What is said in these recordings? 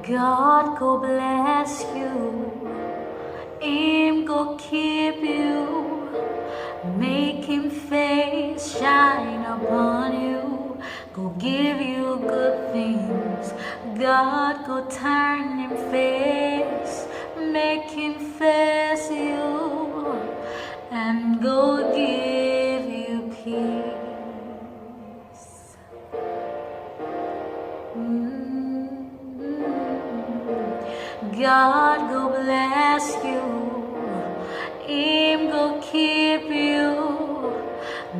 God go bless you, Him go keep you, make Him face shine upon you, go give you good things. God go turn Him face, make Him face you, and go give you peace. God go bless you, Him go keep you,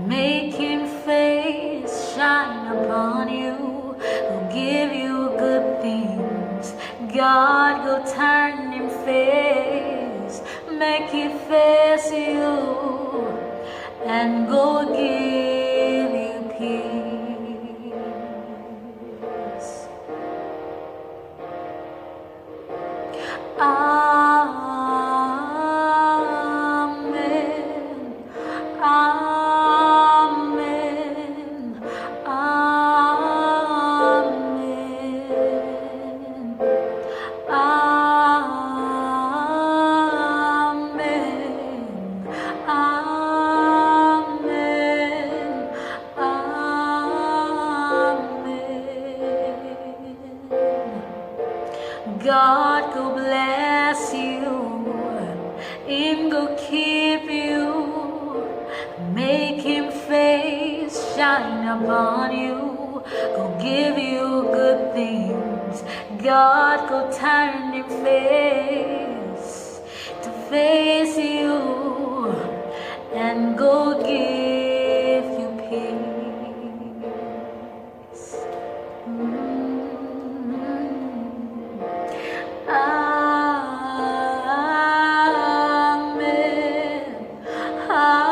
make Him face shine upon you, go give you good things. God go turn Him face, make Him face you, and go give you peace. Amen, amen, amen, amen, amen, amen. God go bless you, Him go keep you, make Him face shine upon you, go give you good things. God go turn Him face to face you, and go give you peace. Amen, amen, amen, amen,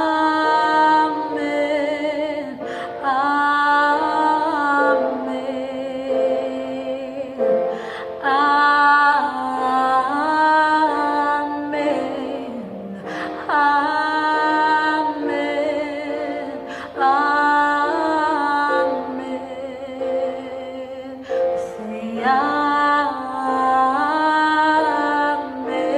amen, amen. Say amen, amen,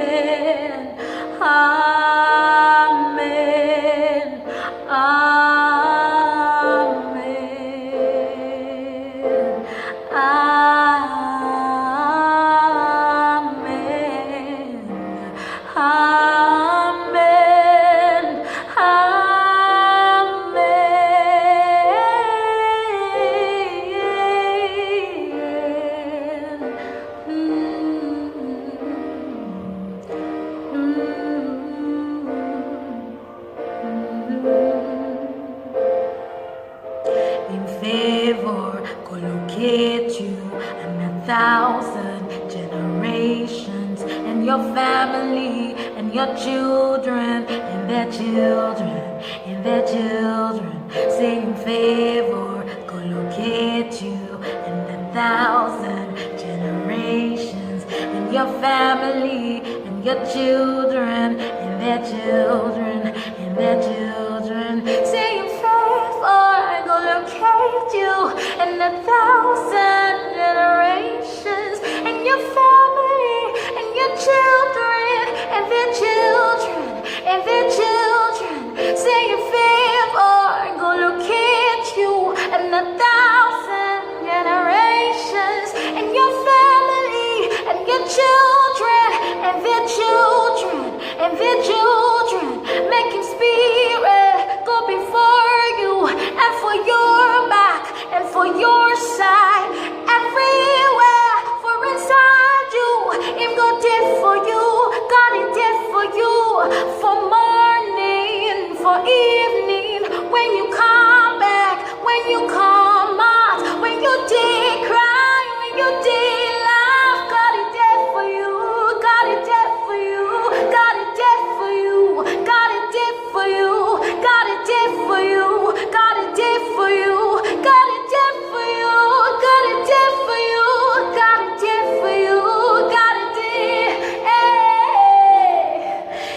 amen, amen, in favor, go locate you and 1,000 generations, and your family and your children and their children and their children. Say in favor, go locate you and 1,000 generations, and your family and your children and their children and their children. Say in favor, go locate you and 1,000 generations, and your family and your children and their children and their children. Say in favor, go locate you and 1,000 generations, and your family and your children and their children and their children. Make Him spirit go before you and for your back and for your side, everywhere for inside you. Him go did for you, God He did for you, for morning, for evening, when you come back, when you come